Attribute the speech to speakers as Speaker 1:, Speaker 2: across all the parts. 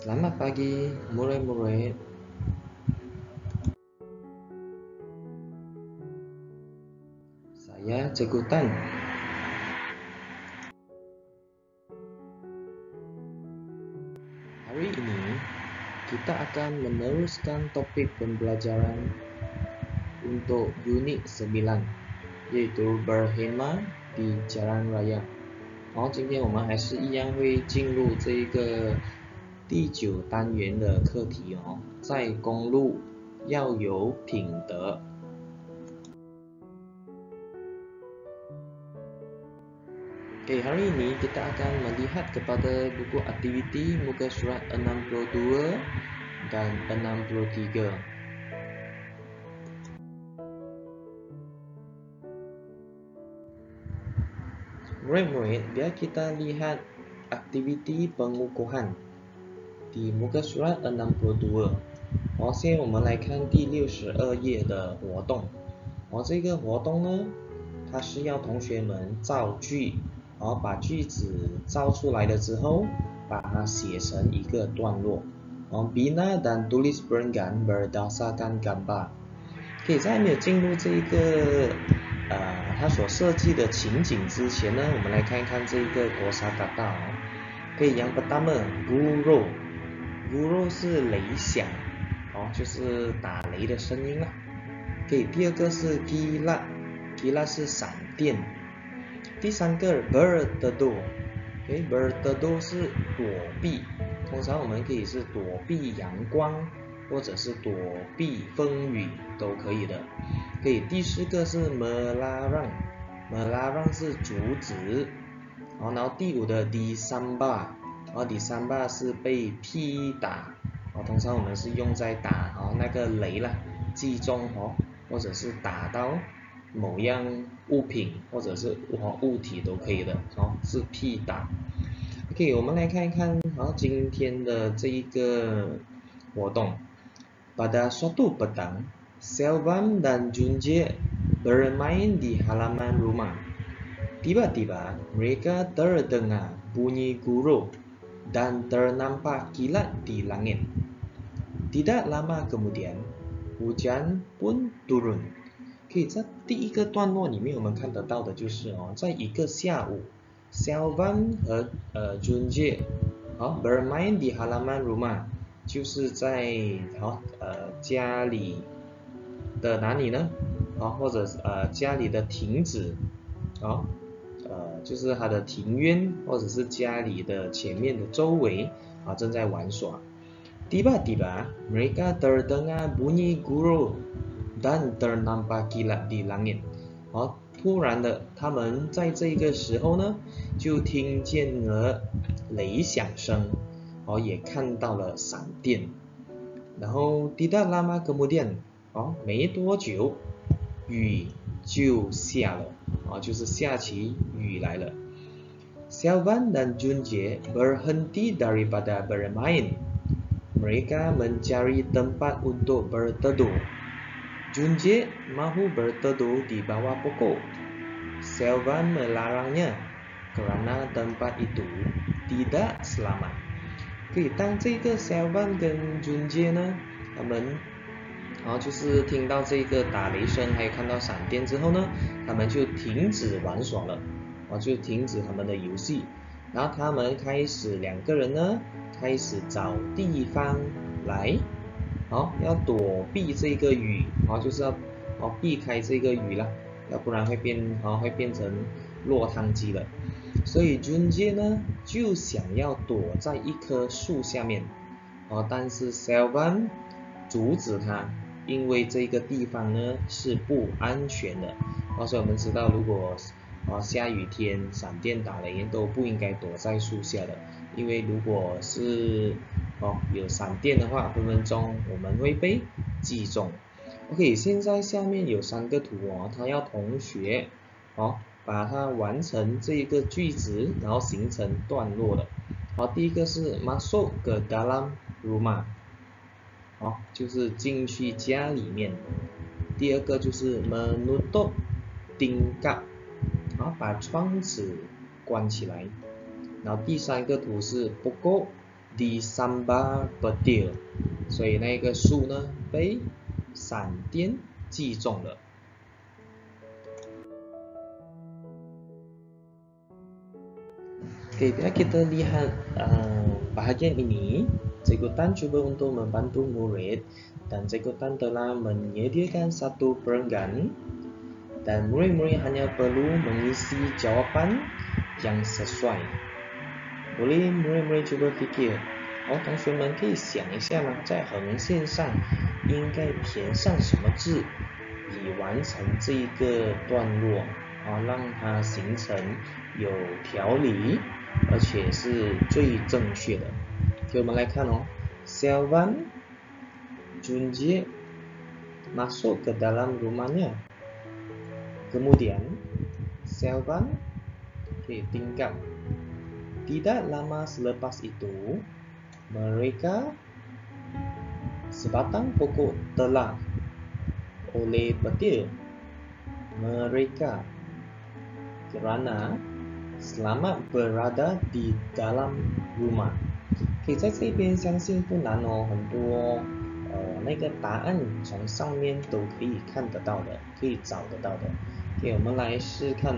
Speaker 1: Selamat pagi, murid-murid. Saya Cikgu Tan. Hari ini kita akan meneruskan topik pembelajaran untuk unit 9, yaitu berhemat di jalan raya。今天我们还是一样会进入这个第9单元的课题在公路要有品德。Hari ini kita akan melihat kepada buku aktiviti muka surat 62 dan 63. Murid-murid, biar kita lihat aktiviti pengukuhan di muka surat 62。现在我们来看第62页的活动。这个活动呢，它是要同学们造句。把句子造出来了之后，把它写成一个段落。Bina dan tulis berenggan berdasarkan gambar。在没有进入这个它所设计的情景之前呢，我们来看一看这个kosakata。yang pertama guru 是雷响，就是打雷的声音啦。第二个是kilat 是闪电。第三个 berteduh，berteduh 是躲避，通常我们可以是躲避阳光，或者是躲避风雨都可以的。第四个是 melarang 是阻止。然后第五的 disamba，disamba 是被劈打，通常我们是用在打那个雷啦，击中或者是打到某样物品或者是物体都可以的，是劈打。我们来看一看今天的这一个活动。Pada suatu petang, Selvan dan Junje bermain di halaman rumah. Tiba-tiba mereka terdengar bunyi guru dan ternampak kilat di langit. Tidak lama kemudian, hujan pun turun。在第一个段落里面我们看得到的就是在一个下午 Selvan 和Junje bermain di halaman rumah， 就是在家里的哪里呢？或者家里的亭子，就是它的庭院或者是家里的前面的周围正在玩耍。Tiba-tiba mereka terdengar bunyi guru dan ternampak kilat di langit。突然的，他们在这个时候呢，就听见了雷响声，也看到了闪电。然后 tidak lama kemudian，没多久，雨就下了，就是下起雨来了。Selvan dan Junje berhenti daripada bermain。Mereka mencari tempat untuk berteduh。Junje mahu berteduh di bawah pokok. Selvan melarangnya kerana tempat itu tidak selamat。当这个 Selvan 跟 Junje 呢，他们就是听到这个打雷声，还有看到闪电之后呢，他们就停止玩耍了，就停止他们的游戏。然后他们两个人呢，开始找地方来。要躲避这个雨，就是要避开这个雨啦，要不然会变成落汤鸡了。所以 Junje 呢就想要躲在一棵树下面，但是 Selvan 阻止他，因为这个地方呢是不安全的。所以我们知道，如果下雨天闪电打雷都不应该躲在树下的，因为如果是有闪电的话，分分钟我们会被击中。现在下面有3个图他要同学把它完成这个句子，然后形成段落的。第一个是 masuk ke dalam rumah， 就是进去家里面。第二个就是 menutup tingkap， 把窗子关起来。然后第3个图是 pokok disambar petir，所以那个树呢被闪电击中了。Oke, bila kita lihat bahagian ini, Cikgu cuba untuk membantu murid dan Cikgu telah menyediakan satu perenggan dan murid-murid hanya perlu mengisi jawapan yang sesuai. Boleh murid-murid cuba fikir，同学们可以想一下吗？在横线上应该填上什么字，以完成这一个段落，让它形成有条理，而且是最正确的。给我们来看Selvan Junjie masuk ke dalam rumahnya. Kemudian Selvan tinggal. Tidak lama selepas itu, mereka sebatang pokok telah oleh petir. Mereka kerana selamat berada di dalam rumah。可以在这边相信不难很多那个答案从上面都可以看得到的，可以找得到的。给我们来试看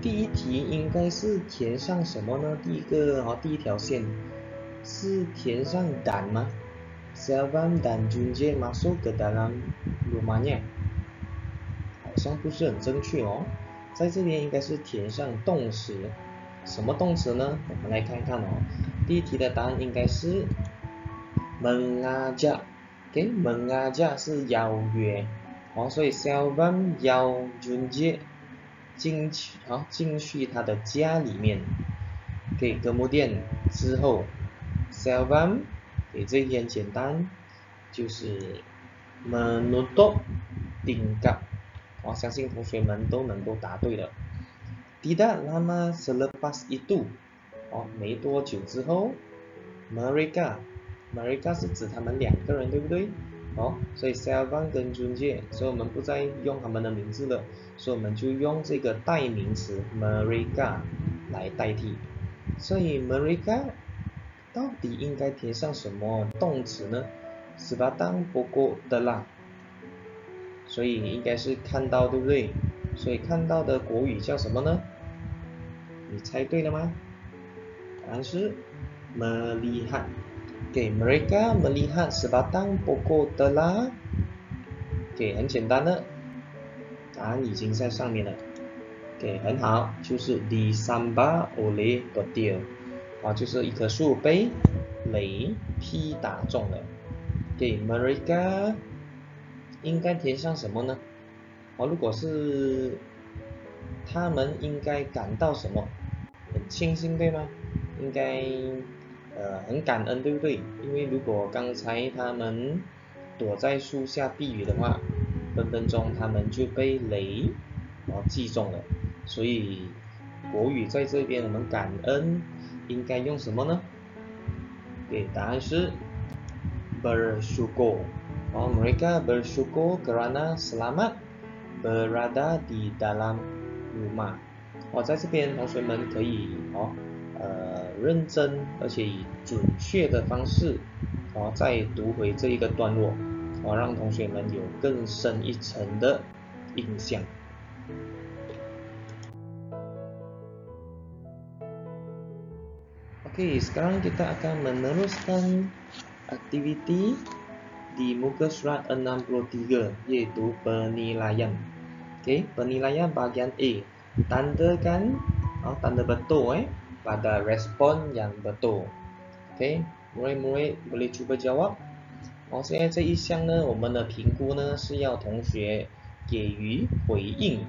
Speaker 1: 第一题应该是填上什么呢？第一条线是填上dan吗？ Selvan dan Junjie masuk ke dalam rumahnya， 好像不是很正确在这边应该是填上动词，什么动词呢？我们来看看第一题的答案应该是 mengajak， mengajak 是邀约所以 Selvan 邀 Junjie进去他的家里面。kemudian 之后 Selvan 这一题很简单，就是 menutup tingkap，相信同学们都能够答对的。Tidak lama selepas itu，没多久之后 mereka 是指他们两个人，对不对？所以 Selvan 跟 Junjie， 所以我们不再用他们的名字了，所以我们就用这个代名词 mereka 来代替。所以 mereka 到底应该填上什么动词呢？ sebatang pokok telah， 所以应该是看到，对不对？所以看到的国语叫什么呢？你猜对了吗？答案是 melihat。mereka melihat sebatang pokok telah。很简单的，答案已经在上面了。很好，就是 disambar oleh petir， 就是一棵树被雷劈打中了。mereka 应该填上什么呢？如果是他们应该感到什么？很庆幸，对吗？应该很感恩，对不对？因为如果刚才他们躲在树下避雨的话，分分钟他们就被雷击中了。所以国语在这边我们感恩应该用什么呢？答案是 bersyukur。mereka bersyukur kerana selamat berada di dalam rumah。在这边同学们可以认真而且以准确的方式再读回这一个段落让同学们有更深一层的印象。Oke, sekarang kita akan meneruskan aktiviti di muka surat 63 yaitu penilaian. Penilaian bagian A. Tandakan tanda betul pada respon yang betul. murid-murid boleh cuba jawab。现在这一项呢，我们的评估呢是要同学给予回应。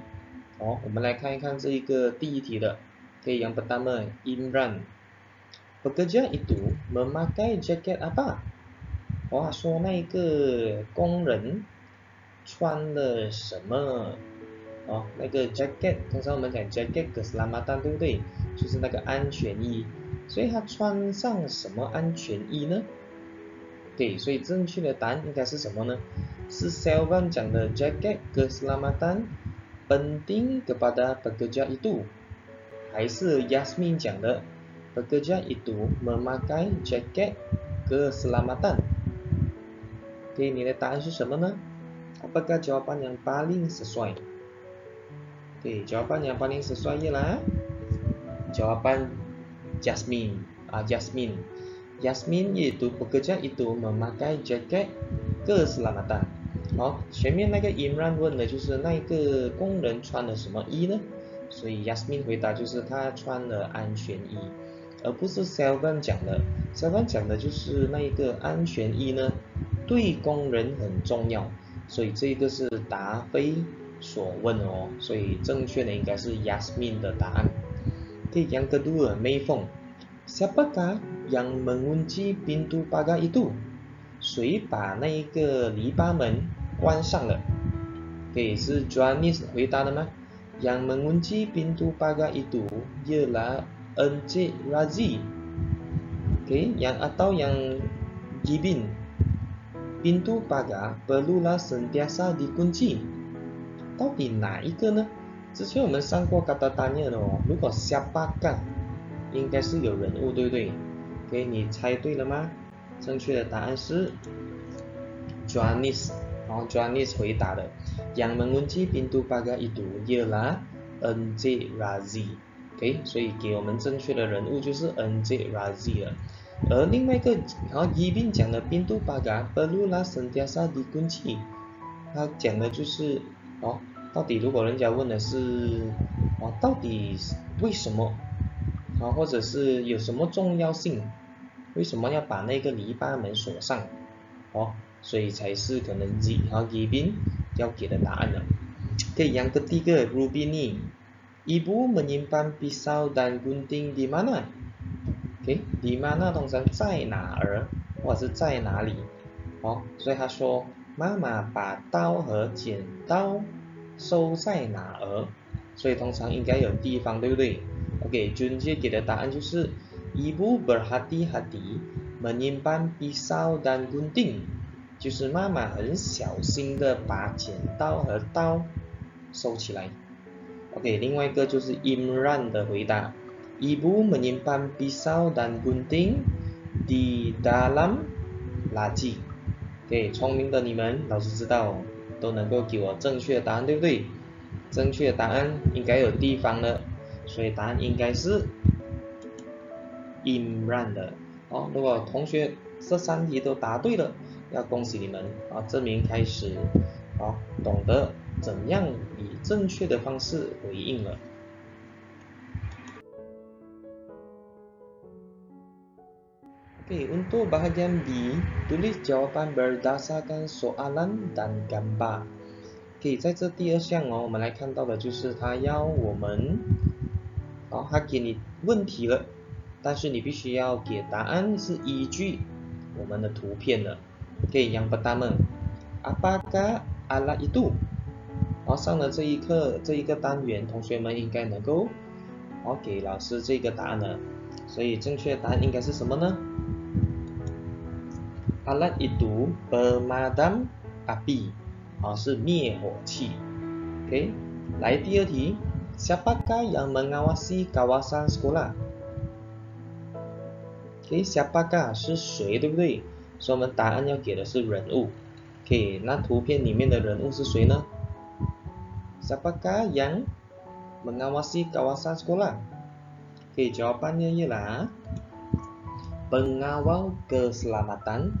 Speaker 1: 我们来看一看这一个第一题的。yang pertama Imran。Pekerja itu memakai jaket apa？ 说那个工人穿了什么？那个 jacket， 通常我们讲 jacket keselamatan， 对不对？就是那个安全衣。所以他穿上什么安全衣呢？所以正确的答案应该是什么呢？是 Selvan 讲的 jacket keselamatan penting kepada pekerja itu， 还是 Yasmin 讲的 pekerja itu memakai jaket keselamatan? Oke, 你的答案是什么呢？ Apakah jawapan yang paling sesuai? Oke, jawaban yang paling sesuai ialah jawapan Jasmine. Jasmine iaitu pekerja itu memakai jaket keselamatan。好，前面那个 Imran 问的就是那个工人穿了什么衣呢？所以 Jasmine 回答就是他穿了安全衣，而不是 Selvan 讲的。Selvan 讲的就是那一个安全衣呢，对工人很重要，所以这个是答非所问哦。所以正确的应该是 Jasmine 的答案。Oke, yang kedua, Mayfeng. Siapakah yang mengunci pintu pagar itu? 谁把那一个篱笆门关上了？给是 Johannes 回答的吗？ Yang mengunci pintu pagar itu ialah Encik Razi. Oke, atau yang Gibin. Pintu pagar perlulah sentiasa dikunci. 到底哪一个呢？之前我们上过 kata tanya 的哦，如果 siapakah 应该是有人物，对不对？给你猜对了吗？正确的答案是 Johannes， Johannes 回答的。Yang mengunci pintu pagar itu ialah Encik Razi。OK， 所以给我们正确的人物就是 Encik Razi 了。而另外一个，Gibin 讲的 pintu pagar perlulah sentiasa dikunci， 他讲的就是到底如果人家问的是到底为什么或者是有什么重要性，为什么要把那个篱笆门锁上所以才是可能 Gibin 要给的答案了。Okay, yang ketiga, Rubini. Ibu menyimpan pisau dan gunting di mana? Okay, di mana 通常在哪儿或者是在哪里所以他说妈妈把刀和剪刀收在哪儿？所以通常应该有地方，对不对 ？OK， Junjie 给的答案就是 Ibu berhati-hati menyimpan pisau dan gunting， 就是妈妈很小心的把剪刀和刀收起来。OK， 另外一个就是 Imran 的回答 ，Ibu menyimpan pisau dan gunting di dalam laci。OK， 聪明的你们，老师知道都能够给我正确的答案，对不对？正确的答案应该有地方的，所以答案应该是 Imran 的。如果同学这3题都答对了，要恭喜你们证明开始懂得怎样以正确的方式回应了。Oke, untuk bahagian B, tulis jawapan berdasarkan soalan dan gambar。OK， 在这第2项我们来看到的就是他要我们他给你问题了，但是你必须要给答案是依据我们的图片的。OK， yang pertama, apakah alat itu？ 上了这一课这一个单元，同学们应该能够给老师这个答案了。所以正确的答案应该是什么呢？Alat itu pemadam api， 是灭火器。OK， 来第2题 ，Siapakah yang mengawasi kawasan sekolah？ OK， Siapakah 是谁，对不对？所以我们答案要给的是人物。OK， 那图片里面的人物是谁呢 ？Siapakah yang mengawasi kawasan sekolah？ OK， jawabannya ialah pengawal keselamatan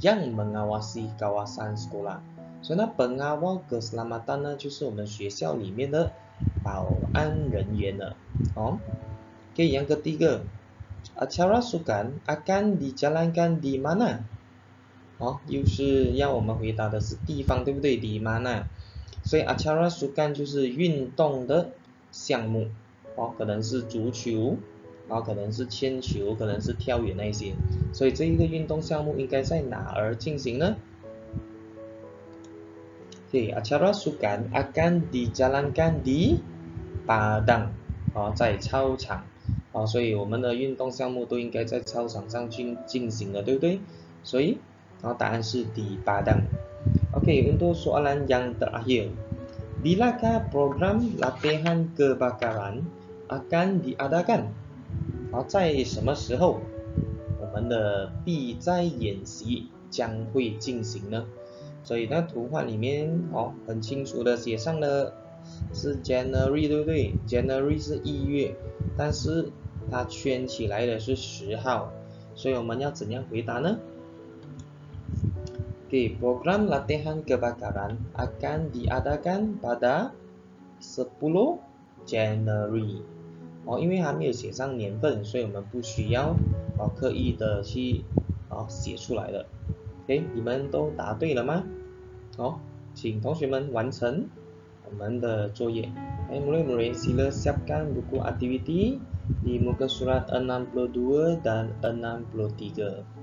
Speaker 1: yang mengawasi kawasan sekolah。所以呢 pengawal keselamatan 呢就是我们学校里面的保安人员了OK， yang ketiga, acara sukan akan dijalankan di mana？ 又是要我们回答的是地方，对不对？ di mana， 所以 acara sukan 就是运动的项目可能是足球可能是铅球，可能是跳远那些，所以这一个运动项目应该在哪儿进行呢？ acara sukan akan dijalankan di padang 在操场所以我们的运动项目都应该在操场上进行的，对不对？所以答案是 di padang。 OK， untuk soalan yang terakhir, bilakah program latihan kebakaran akan diadakan？在什么时候我们的避灾演习将会进行呢？所以那图画里面很清楚的写上了是 January 对不对 ？January 是1月，但是它圈起来的是10号，所以我们要怎样回答呢？Oke, program latihan kebakaran akan diadakan pada 10 January。因为还没有写上年份，所以我们不需要刻意的去写出来的。OK， 你们都答对了吗？请同学们完成我们的作业。Mulai sila siapkan buku aktiviti di muka surat 62 dan 63.